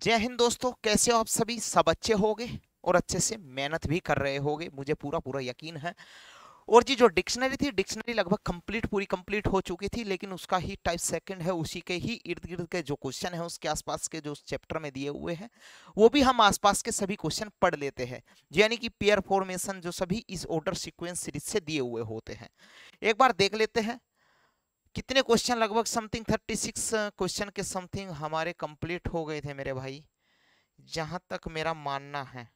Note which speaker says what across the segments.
Speaker 1: जय हिंद दोस्तों, कैसे हो आप सभी? सब अच्छे होंगे और अच्छे से मेहनत भी कर रहे होंगे, मुझे पूरा पूरा यकीन है। और जी जो डिक्शनरी थी, डिक्शनरी लगभग पूरी कंप्लीट हो चुकी थी, लेकिन उसका ही टाइप सेकंड है, उसी के ही इर्द गिर्द के जो क्वेश्चन है उसके आसपास के जो चैप्टर में दिए हुए हैं वो भी हम आसपास के सभी क्वेश्चन पढ़ लेते हैं। यानी कि पेयर फॉर्मेशन जो सभी इस ऑर्डर सीक्वेंस सीरीज से दिए हुए होते हैं। एक बार देख लेते हैं कितने क्वेश्चन, लगभग समथिंग 36 क्वेश्चन के समथिंग हमारे कंप्लीट हो गए थे मेरे भाई, जहां तक मेरा मानना है।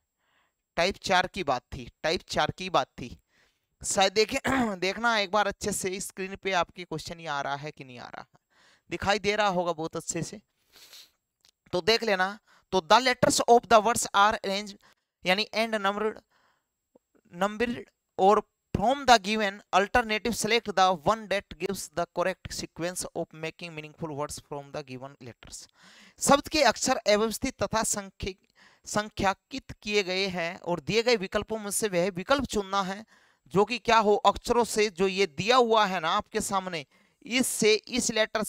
Speaker 1: टाइप 4 की बात थी, टाइप 4 की बात थी शायद। देखे देखना एक बार अच्छे से स्क्रीन पे आपके क्वेश्चन ये आ रहा है कि नहीं आ रहा है, दिखाई दे रहा होगा बहुत अच्छे से, तो देख लेना। तो the letters of the words are arrange यानी एंड नंबर्ड और from the given alternative select the one that gives the correct sequence of making meaningful words from the given letters। शब्द के अक्षर अव्यवस्थित तथा संख्याकित किए गए हैं और दिए गए विकल्पों में से वह विकल्प चुनना है जो कि क्या हो, अक्षरों से जो ये दिया हुआ है ना आपके सामने, इससे इस लेटर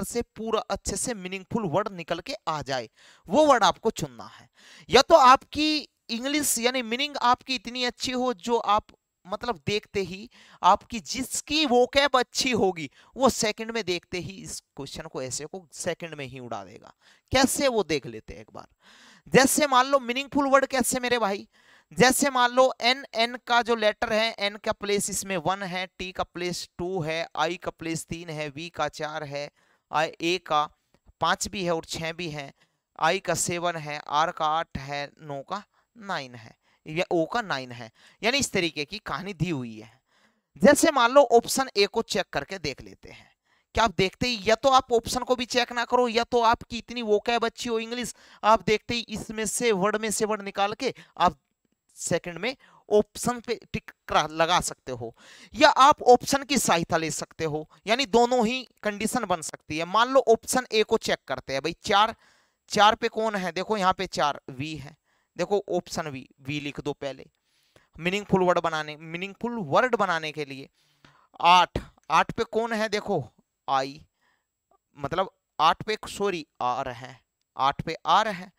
Speaker 1: से पूरा अच्छे से मीनिंगफुल वर्ड निकल के आ जाए, वो वर्ड आपको चुनना है। या तो आपकी इंग्लिश यानी मीनिंग आपकी इतनी अच्छी हो जो आप मतलब देखते ही आपकी जिसकी वोकैब अच्छी होगी वो सेकंड में देखते ही इस क्वेश्चन को ऐसे को सेकंड में ही उड़ा देगा। कैसे, वो देख लेते हैं एक बार। जैसे मान लो मीनिंगफुल वर्ड कैसे मेरे भाई, जैसे मान लो एन का जो लेटर है, एन का प्लेस इसमें 1 है, टी का प्लेस 2 है, आई का प्लेस 3 है, वी का 4 है, आई ए का 5 भी है और 6 भी है, आई का 7 है, आर का 8 है, नो का 9 है, या ओ का 9 है। यानी इस तरीके की कहानी दी हुई है। जैसे मान लो ऑप्शन ए को चेक करके देख लेते हैं। क्या आप देखते ही, या तो आप ऑप्शन को भी चेक ना करो, या तो आपकी इतनी वोकैब अच्छी हो इंग्लिश, आप देखते ही इसमें से वर्ड निकाल के आप सेकंड में ऑप्शन पे टिक लगा सकते हो, या आप ऑप्शन की सहायता ले सकते हो। यानी दोनों ही कंडीशन बन सकती है। मान लो ऑप्शन ए को चेक करते हैं भाई, 4 4 पे कौन है, देखो यहाँ पे 4 वी है, देखो ऑप्शन वी लिख दो पहले मीनिंगफुल वर्ड बनाने के लिए। 8 8 पे कौन है, देखो आई, मतलब 8 पे सॉरी आर है, 8 पे आर है।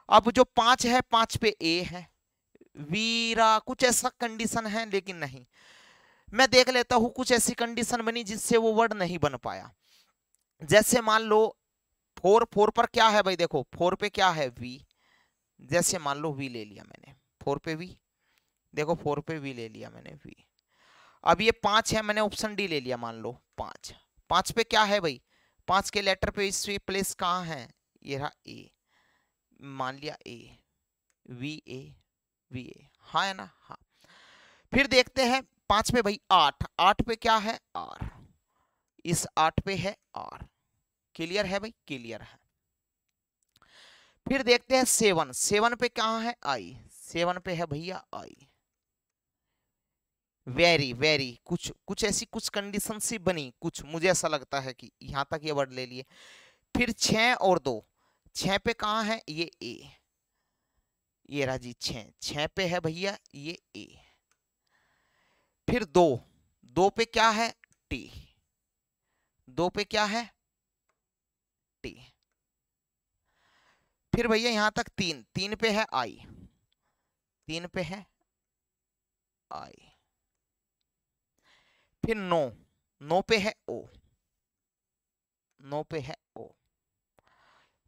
Speaker 1: अब जो 5 है, 5 पे ए है, वीरा, कुछ ऐसा कंडीशन है, लेकिन नहीं, मैं देख लेता हूं कुछ ऐसी कंडीशन बनी जिससे वो वर्ड नहीं बन पाया। जैसे मान लो 4 पर क्या है भाई, देखो 4 पे क्या है, वी। जैसे मान लो वी ले लिया मैंने, 4 पे वी, देखो 4 पे वी ले लिया मैंने, वी। अब ये 5 है, मैंने ऑप्शन डी ले लिया, मान लो 5 पे क्या है भाई, 5 के लेटर पे इस प्लेस कहाँ है, ये रहा ए, मान लिया ए, वी ए, हाँ है ना, हाँ। फिर देखते हैं 5 पे भाई 8 पे क्या है, आर, इस 8 पे है आर। क्लियर है भाई, क्लियर है। फिर देखते हैं 7 पे कहाँ है, आई, 7 पे है भैया आई। वेरी कुछ ऐसी कुछ कंडीशन सी बनी, कुछ मुझे ऐसा लगता है कि यहां तक ये वर्ड ले लिए। फिर 6 और 2, 6 पे कहाँ है, ये ए, ये राजी 6 पे है भैया ये ए। फिर 2 पे क्या है, टी, 2 पे क्या है, टी। फिर भैया यहां तक 3 पे है आई, 3 पे है आई। फिर 9 पे है ओ, 9 पे है ओ।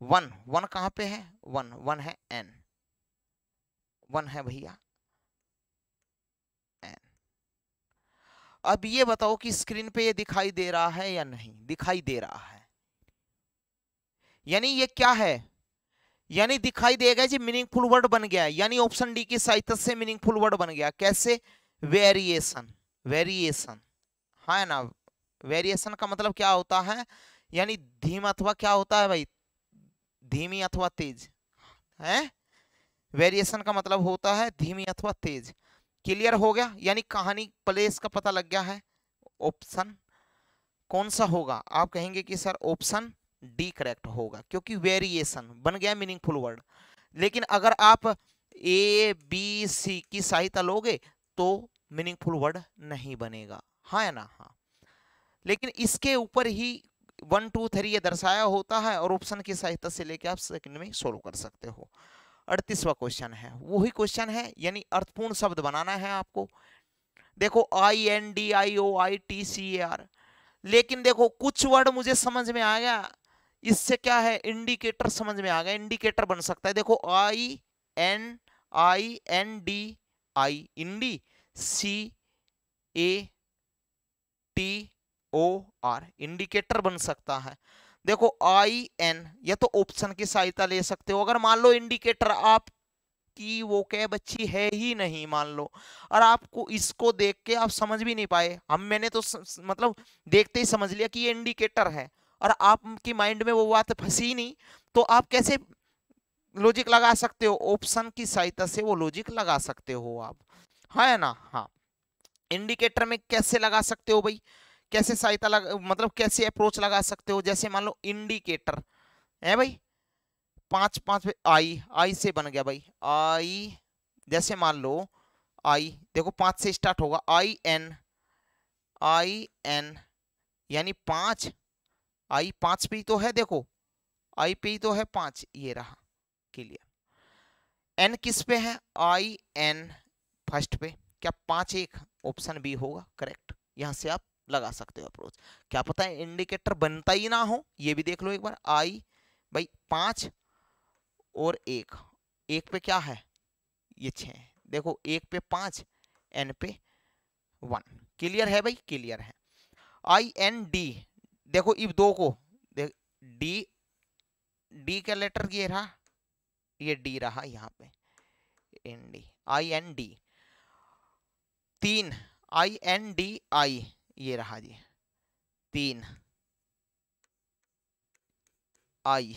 Speaker 1: 1 कहां पे है, 1 है एन, 1 है भैया एन। अब ये बताओ कि स्क्रीन पे ये दिखाई दे रहा है या नहीं, दिखाई दे रहा है। यानी ये क्या है, यानी दिखाई देगा जी, मीनिंगफुल वर्ड बन गया, यानी ऑप्शन डी की सहायता से मीनिंगफुल वर्ड बन गया। कैसे, वेरिएशन, हाँ है ना। वेरिएशन का मतलब क्या होता है, यानी धीमा अथवा क्या होता है भाई, धीमी अथवा तेज है। वेरिएशन का मतलब होता है धीमी अथवा तेज। क्लियर हो गया, यानी कहानी प्लेस का पता लग गया है। ऑप्शन कौन सा होगा, आप कहेंगे कि सर ऑप्शन डी करेक्ट होगा, क्योंकि वेरिएशन बन गया मीनिंगफुल वर्ड। लेकिन अगर आप ए बी सी की सहायता लोगे तो मीनिंगफुल वर्ड नहीं बनेगा, हाँ या ना, हाँ। लेकिन इसके ऊपर ही 1 2 3 ये दर्शाया होता है और ऑप्शन की सहायता से लेके आप सेकंड में सोल्व कर सकते हो। 38वां क्वेश्चन है, वही क्वेश्चन है, यानी अर्थपूर्ण शब्द बनाना है आपको। देखो INDIOITCAR, लेकिन देखो कुछ वर्ड मुझे समझ में आ गया, इससे क्या है, इंडिकेटर समझ में आ गया, इंडिकेटर बन सकता है। देखो ININDI, इंडी, CATOR, इंडिकेटर बन सकता है। देखो IN, ये तो ऑप्शन की सहायता ले सकते हो। अगर मान लो इंडिकेटर आप की वो कैब अच्छी है ही नहीं मान लो, और आपको इसको देख के आप समझ भी नहीं पाए, मैंने तो मतलब देखते ही समझ लिया कि ये इंडिकेटर है, और आपकी माइंड में वो बात फंसी नहीं, तो आप कैसे लॉजिक लगा सकते हो? ऑप्शन की सहायता से वो लॉजिक लगा सकते हो आप, है ना। हाँ, इंडिकेटर में कैसे लगा सकते हो भाई, कैसे सहायता मतलब कैसे अप्रोच लगा सकते हो? जैसे मान लो इंडिकेटर है भाई, 5 5 पे आई से बन गया भाई, आई, जैसे मान लो आई, देखो 5 से स्टार्ट होगा, आई एन, यानी 5, आई 5 पे ही तो है, देखो आई पे ही तो है 5, ये रहा, क्लियर। एन किस पे है? IN फर्स्ट पे, क्या 5 1? ऑप्शन बी होगा करेक्ट। यहां से आप लगा सकते हो अप्रोच, क्या पता है इंडिकेटर बनता ही ना हो, ये भी देख लो एक बार। आई भाई 5 और 1, 1 पे क्या है, ये 6, देखो 1 पे 5, N पे 1, क्लियर है भाई, क्लियर है। IND, देखो इब दो को देख, डी, डी का लेटर ये रहा, ये डी रहा यहाँ पे, ND, IND, 3, INDI, ये रहा जी 3, आई,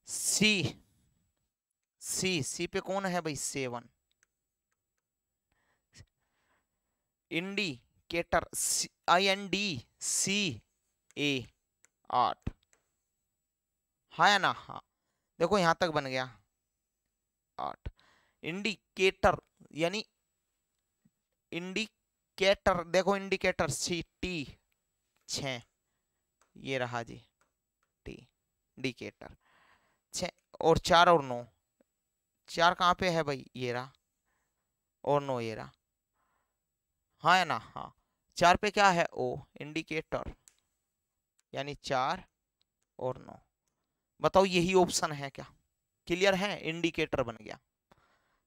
Speaker 1: सी पे कौन है भाई, 7, इंडिकेटर, INDCA 8, हाँ या ना, हाँ, देखो यहां तक बन गया 8। इंडिकेटर यानी इंडिकेटर, देखो इंडिकेटर CT 6, ये रहा जी टी, इंडिकेटर 6, और 4 और 9, 4 कहाँ पे है भाई, ये रहा, और 9 ये रहा, हाँ या ना, हाँ, 4 पे क्या है, O, इंडिकेटर, यानी 4 और 9, बताओ यही ऑप्शन है क्या? क्लियर है, इंडिकेटर बन गया,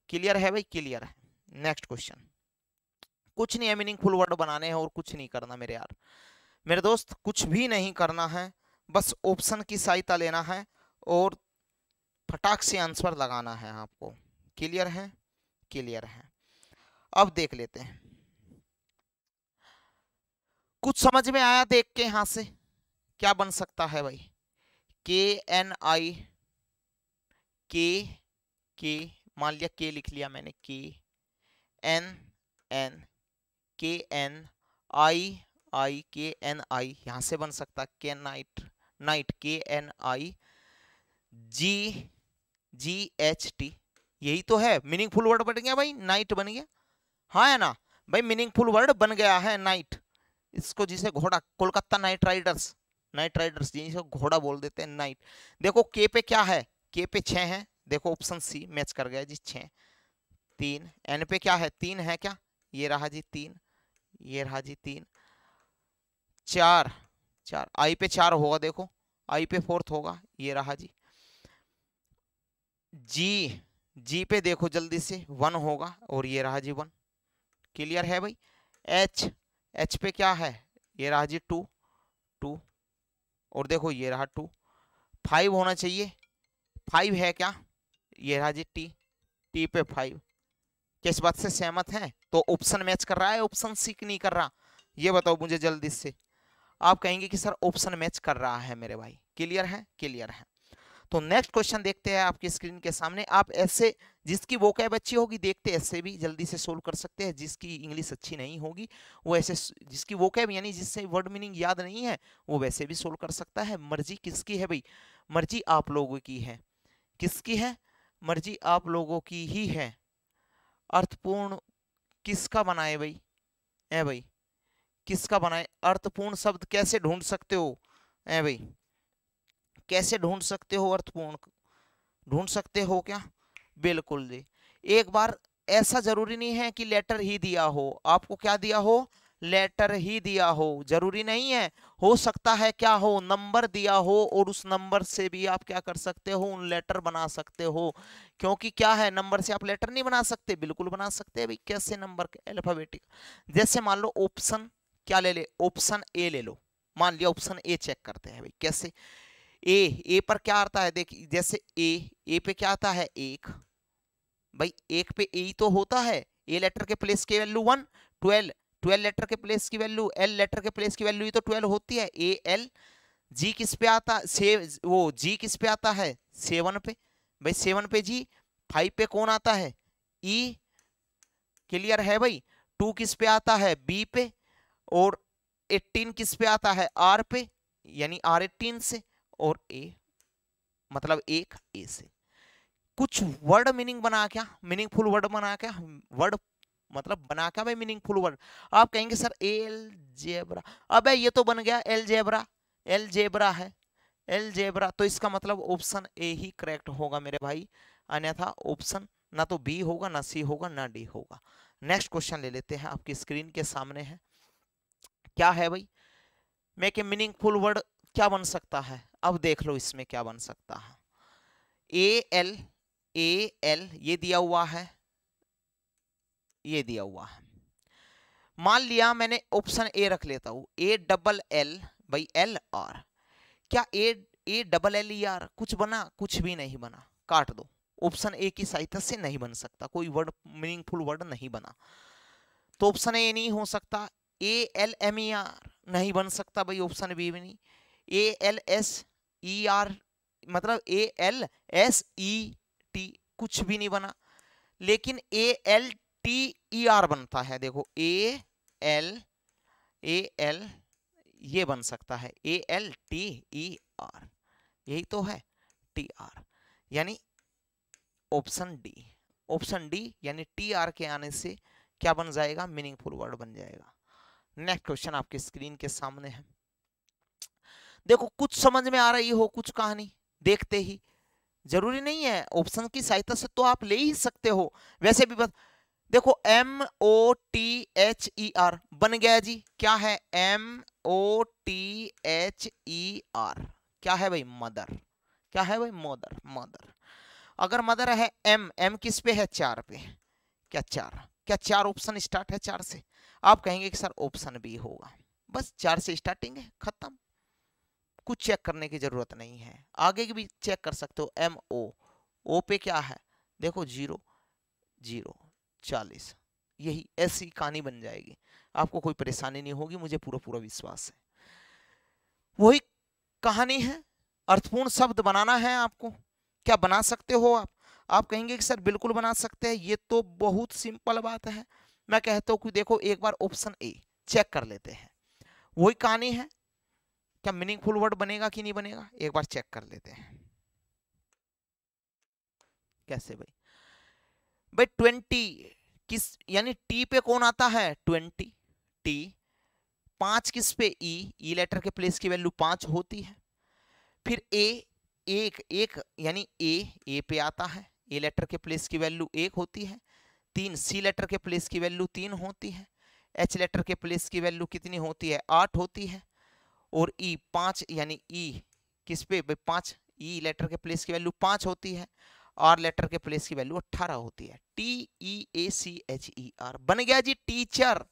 Speaker 1: क्लियर है भाई, क्लियर है। नेक्स्ट क्वेश्चन, कुछ नहीं है, मीनिंगफुल वर्ड बनाने हैं और कुछ नहीं करना मेरे यार, मेरे दोस्त, कुछ भी नहीं करना है, बस ऑप्शन की सहायता लेना है और फटाक से आंसर लगाना है आपको, क्लियर है, क्लियर है। अब देख लेते हैं, कुछ समझ में आया देख के यहां से, क्या बन सकता है भाई, KNI, के, मान लिया के लिख लिया मैंने, KNN, KNI, यहां से बन सकता, के नाइट, KNI, GHT, यही तो है, मीनिंगफुल वर्ड बन गया भाई, नाइट बन गया, हाँ है ना भाई, मीनिंगफुल वर्ड बन गया है नाइट। इसको जिसे घोड़ा, कोलकाता नाइट राइडर्स जिसे घोड़ा बोल देते हैं, नाइट। देखो के पे क्या है, के पे 6 है, देखो ऑप्शन सी मैच कर गया जी, 6, 3, एन पे क्या है, 3 है क्या, ये रहा जी 3, ये रहा जी 3, 4, आई पे 4 होगा, देखो आई पे 4th होगा, ये रहा जी, जी पे देखो जल्दी से 1 होगा, और ये रहा जी 1, क्लियर है भाई। एच पे क्या है, ये रहा जी 2, और देखो ये रहा 2, 5 होना चाहिए, 5 है क्या, ये रहा जी टी पे 5, किस बात से सहमत है? तो ऑप्शन मैच कर रहा है, ऑप्शन सी नहीं कर रहा, ये बताओ मुझे जल्दी से। आप कहेंगे कि सर ऑप्शन मैच कर रहा है मेरे भाई, क्लियर है, क्लियर है। तो नेक्स्ट क्वेश्चन देखते हैं आपकी स्क्रीन के सामने, आप ऐसे, जिसकी वोकैब अच्छी होगी देखते ऐसे भी जल्दी से सोल्व कर सकते हैं, जिसकी इंग्लिश अच्छी नहीं होगी वो ऐसे, जिसकी वोकैब यानी जिससे वर्ड मीनिंग याद नहीं है वो वैसे भी सोल्व कर सकता है। मर्जी किसकी है भाई, मर्जी आप लोगों की है, किसकी है, मर्जी आप लोगों की ही है। अर्थपूर्ण किसका बनाए भाई, है भाई, किसका बनाए? अर्थपूर्ण शब्द कैसे ढूंढ सकते हो ए भाई, कैसे ढूंढ सकते हो? अर्थपूर्ण ढूंढ सकते हो क्या? बिल्कुल जी। एक बार, ऐसा जरूरी नहीं है कि लेटर ही दिया हो, आपको क्या दिया हो? लेटर ही दिया हो, जरूरी नहीं है। हो सकता है क्या हो, नंबर दिया हो और उस नंबर से भी आप क्या कर सकते हो? उन लेटर बना सकते हो। क्योंकि क्या है, नंबर से आप लेटर नहीं बना सकते? बिल्कुल बना सकते हैं भाई। कैसे नंबर के? अल्फाबेटिक। जैसे मान लो ऑप्शन क्या ले ले, ऑप्शन ए ले लो। मान लिया ऑप्शन ए चेक करते हैं भाई। कैसे? ए पर क्या आता है? देखिए जैसे ए पे क्या आता है? एक। भाई एक पे ए तो होता है। ए लेटर के प्लेस की वैल्यू 1। 12, 12 लेटर के प्लेस की वैल्यू, एल लेटर के प्लेस की वैल्यू तो 12 होती है। A L. जी किस पे आता से? वो जी किस पे आता है? 7 पे। भाई 7 पे जी। 5 पे कौन आता है? ई। क्लियर है भाई? 2 किस पे आता है? बी पे। और 18 किस पे आता है? आर पे, यानी आर 18 से। और ए मतलब एक ए से। कुछ वर्ड मीनिंग बना क्या? मीनिंगफुल वर्ड बना क्या? वर्ड मतलब बना क्या भाई? Meaningful word. आप कहेंगे सर एल जेब्रा। अबे ये तो बन गया एल जेब्रा। एल जेब्रा है। एल जेब्रा, तो इसका मतलब ऑप्शन ए ही करेक्ट होगा मेरे भाई। अन्यथा ऑप्शन ना तो बी होगा, ना सी होगा, ना डी होगा। नेक्स्ट क्वेश्चन ले लेते हैं, आपकी स्क्रीन के सामने है। क्या है भाई? मेक ए मीनिंगफुल वर्ड क्या बन सकता है? अब देख लो इसमें क्या बन सकता है। ए एल, ए एल ये दिया हुआ है, ये दिया हुआ है। मान लिया मैंने ऑप्शन ए रख लेता हूं, ए डबल एल। भाई एल आर, क्या A double L E R कुछ बना? कुछ भी नहीं बना, काट दो। ऑप्शन ए की सहायता से नहीं बन सकता, कोई वर्ड मीनिंगफुल वर्ड नहीं बना। तो ऑप्शन ए नहीं हो सकता। A L M E R नहीं बन सकता भाई, ऑप्शन बी भी नहीं। A L S E R मतलब A L S E T कुछ भी नहीं बना। लेकिन A L T E R बनता है, देखो एल ए एल ये बन सकता है, ए एल टी ई आर, यही तो है टी आर, यानी ऑप्शन डी। ऑप्शन डी यानी टी आर के आने से क्या बन जाएगा? मीनिंगफुल वर्ड बन जाएगा। नेक्स्ट क्वेश्चन आपके स्क्रीन के सामने है। देखो कुछ समझ में आ रही हो कुछ कहानी देखते ही, जरूरी नहीं है ऑप्शन की सहायता से तो आप ले ही सकते हो। वैसे भी बस देखो M O T H E R बन गया जी। क्या है? M O T H E R क्या है भाई? मदर। क्या है भाई? मदर। मदर। अगर मदर है, एम एम किस पे है? 4 पे। क्या 4? क्या 4 ऑप्शन स्टार्ट है 4 से? आप कहेंगे कि सर ऑप्शन बी होगा। बस 4 से स्टार्टिंग है, खत्म। कुछ चेक करने की जरूरत नहीं है, आगे की भी चेक कर सकते हो। एम ओ, ओ पे क्या है? देखो 0 0 40, यही ऐसी कहानी बन जाएगी, आपको कोई परेशानी नहीं होगी, मुझे पूरा पूरा विश्वास है। वही कहानी है, अर्थपूर्ण शब्द बनाना है आपको। क्या बना सकते हो आप कहेंगे कि सर बिल्कुल बना सकते हैं, ये तो बहुत सिंपल बात है। मैं कहता हूं कि देखो एक बार ऑप्शन ए चेक कर लेते हैं, वही कहानी है। क्या मीनिंगफुल वर्ड बनेगा कि नहीं बनेगा? एक बार चेक कर लेते हैं। कैसे भाई? भाई 20 किस, यानी टी पे कौन आता है? 20 टी। 5 किस पे? ई लेटर के प्लेस की वैल्यू 5 होती है। फिर ए, एक एक यानी ए पे आता है, ए लेटर के प्लेस की वैल्यू 1 होती है। 3 सी लेटर के प्लेस की वैल्यू 3 होती है। एच लेटर के प्लेस की वैल्यू कितनी होती है? 8 होती है। और ई 5, यानी ई किस पे? 5 ई लेटर के प्लेस की वैल्यू 5 होती है। आर लेटर के प्लेस की वैल्यू 18 होती है। टी ई ए सी एच ई आर बन गया जी टीचर।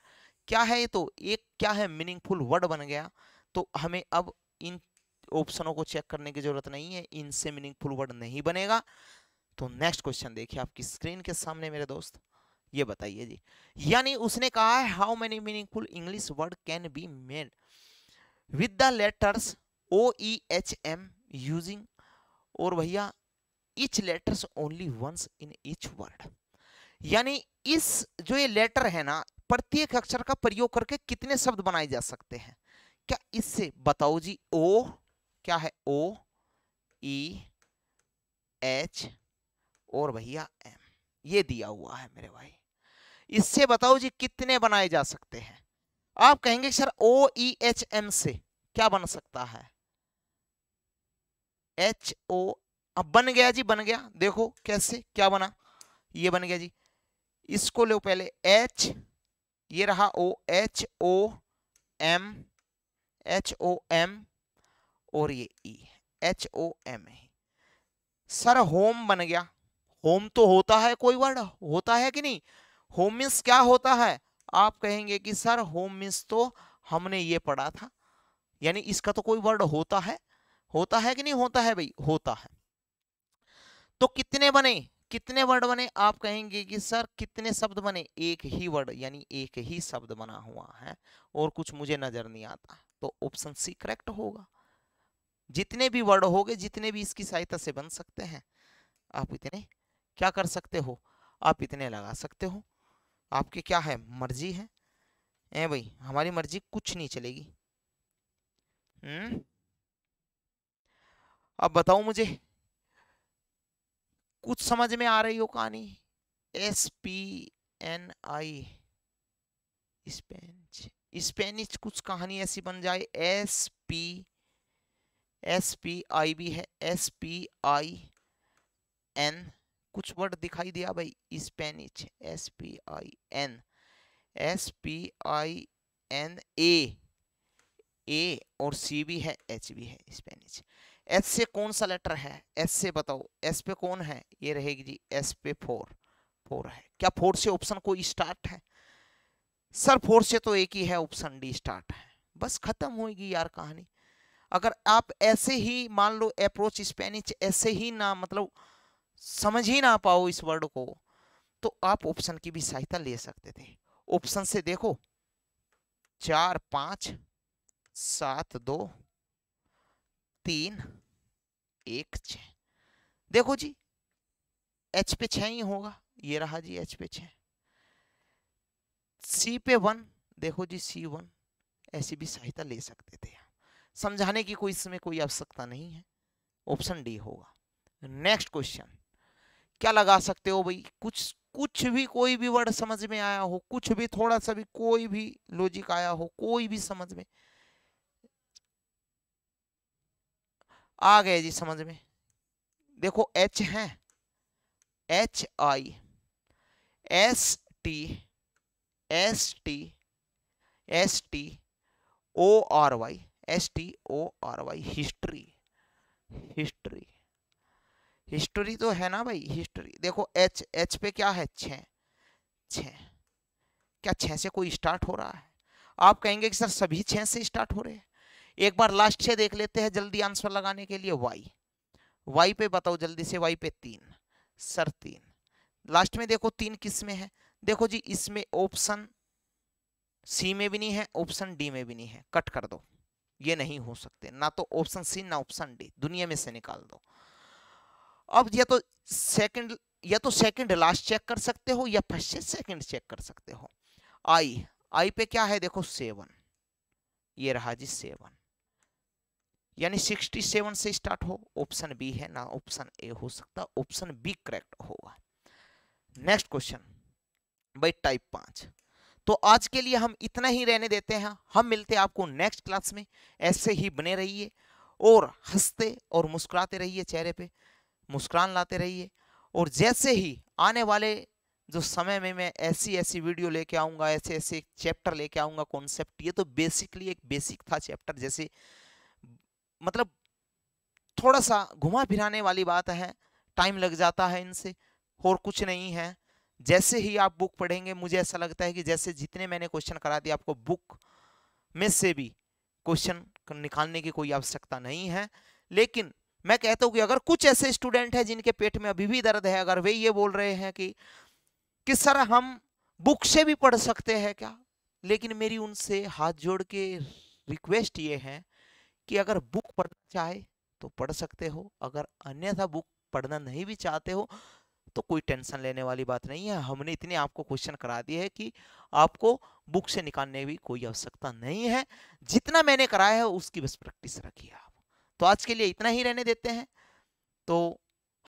Speaker 1: क्या है ये? तो एक क्या है? मीनिंगफुल वर्ड बन गया। तो हमें अब इन ऑप्शनों को चेक करने की जरूरत नहीं है, इनसे मीनिंगफुल वर्ड नहीं बनेगा। तो नेक्स्ट क्वेश्चन देखिए आपकी स्क्रीन के सामने मेरे दोस्त, ये बताइए जी। यानी उसने कहा है how many meaningful English word can be made with the letters O E H M using, और भैया each letters only once in each word. यानी इस जो ये लेटर है ना, प्रत्येक अक्षर का प्रयोग करके कितने शब्द बनाए जा सकते हैं? क्या इससे बताओ जी। ओ क्या है? ओ ई एच और भैया एम, ये दिया हुआ है मेरे भाई। इससे बताओ जी कितने बनाए जा सकते हैं? आप कहेंगे सर OEHM से क्या बन सकता है? HO। अब बन गया जी, बन गया। देखो कैसे, क्या बना, ये बन गया जी। इसको लो पहले H, ये रहा O, HOM, HOM, और ये E, HOM है। सर होम बन गया। होम तो होता है, कोई वर्ड होता है कि नहीं? होम मीन्स क्या होता है? आप कहेंगे कि सर होम मीन्स तो हमने ये पढ़ा था, यानी इसका तो कोई वर्ड होता है। होता है कि नहीं होता है भाई? होता है। तो कितने बने, कितने वर्ड बने? आप कहेंगे कि सर कितने शब्द बने? एक ही वर्ड, यानी एक ही शब्द बना हुआ है और कुछ मुझे नजर नहीं आता, तो ऑप्शन सी करेक्ट होगा। जितने भी वर्ड होंगे, जितने भी इसकी सहायता से बन सकते हैं, आप इतने क्या कर सकते हो? आप इतने लगा सकते हो। आपकी क्या है, मर्जी है। ए भाई, हमारी मर्जी कुछ नहीं चलेगी। अब बताओ मुझे, कुछ समझ में आ रही हो कहानी? SPNI, स्पेनिश, स्पेनिश कुछ कहानी ऐसी बन जाए। SPI भी है, SPIN, कुछ वर्ड दिखाई दिया भाई? स्पेनिश, SPIN, ए और सी भी है, एच भी है स्पेनिश। एच से कौन सा लेटर है? एस से बताओ, एस पे कौन है? ये रहेगी जी, एस पे 4, 4 है। क्या 4 से ऑप्शन कोई स्टार्ट है? सर 4 से तो एक ही है, ऑप्शन डी स्टार्ट है। बस खत्म होगी यार कहानी। अगर आप ऐसे ही मान लो अप्रोच स्पेनिश ऐसे ही ना, मतलब समझ ही ना पाओ इस वर्ड को, तो आप ऑप्शन की भी सहायता ले सकते थे। ऑप्शन से देखो, 4 5 7 2 3 1 6। देखो जी, एच पे 6 ही होगा, ये रहा जी एच पे 6। सी पे 1, देखो जी C1, ऐसी भी सहायता ले सकते थे। समझाने की कोई इसमें कोई आवश्यकता नहीं है, ऑप्शन डी होगा। नेक्स्ट क्वेश्चन, क्या लगा सकते हो भाई? कुछ कुछ भी, कोई भी वर्ड समझ में आया हो, कुछ भी थोड़ा सा भी कोई भी लॉजिक आया हो, कोई भी समझ में आ गए जी समझ में? देखो H है, HI, ST, STORY, history, history, history तो है ना भाई, हिस्ट्री। देखो एच पे क्या है? 6, 6। क्या 6 से कोई स्टार्ट हो रहा है? आप कहेंगे कि सर सभी 6 से स्टार्ट हो रहे हैं। एक बार लास्ट से देख लेते हैं जल्दी आंसर लगाने के लिए। वाई पे बताओ जल्दी से। वाई पे 3, सर 3। लास्ट में देखो 3 किस में है? देखो जी, इसमें ऑप्शन सी में भी नहीं है, ऑप्शन डी में भी नहीं है, कट कर दो। ये नहीं हो सकते, ना तो ऑप्शन सी ना ऑप्शन डी, दुनिया में से निकाल दो। अब सेकंड या तो सेकंड लास्ट चेक कर सकते हो, या फर्स्ट से सेकंड चेक कर सकते हो। आई पे क्या है? देखो 7, ये रहा जी 7, यानी 67 से स्टार्ट हो, ऑप्शन बी है ना, ऑप्शन ए हो सकता, ऑप्शन बी करेक्ट होगा। नेक्स्ट क्वेश्चन भाई, टाइप 5। तो आज के लिए हम इतना ही रहने देते हैं। हम मिलते हैं आपको नेक्स्ट क्लास में। ऐसे ही बने रहिए और हंसते और मुस्कुराते रहिए, चेहरे पे मुस्कुरान लाते रहिए। और जैसे ही आने वाले जो समय में मैं ऐसी ऐसी वीडियो लेके आऊंगा, ऐसे ऐसे चैप्टर लेके आऊंगा, कॉन्सेप्ट, ये तो बेसिकली एक बेसिक था चैप्टर, जैसे मतलब थोड़ा सा घुमा फिराने वाली बात है, टाइम लग जाता है इनसे, और कुछ नहीं है। जैसे ही आप बुक पढ़ेंगे, मुझे ऐसा लगता है कि जैसे जितने मैंने क्वेश्चन करा दिए, आपको बुक में से भी क्वेश्चन निकालने की कोई आवश्यकता नहीं है। लेकिन मैं कहता हूं कि अगर कुछ ऐसे स्टूडेंट हैं जिनके पेट में अभी भी दर्द है, अगर वे ये बोल रहे हैं कि सर हम बुक से भी पढ़ सकते हैं क्या, लेकिन मेरी उनसे हाथ जोड़ के रिक्वेस्ट ये है कि अगर बुक पढ़ना चाहे तो पढ़ सकते हो, अगर अन्यथा बुक पढ़ना नहीं भी चाहते हो तो कोई टेंशन लेने वाली बात नहीं है। हमने इतने आपको क्वेश्चन करा दिए है कि आपको बुक से निकालने की कोई आवश्यकता नहीं है। जितना मैंने कराया है उसकी बस प्रैक्टिस रखिए आप। तो आज के लिए इतना ही रहने देते हैं। तो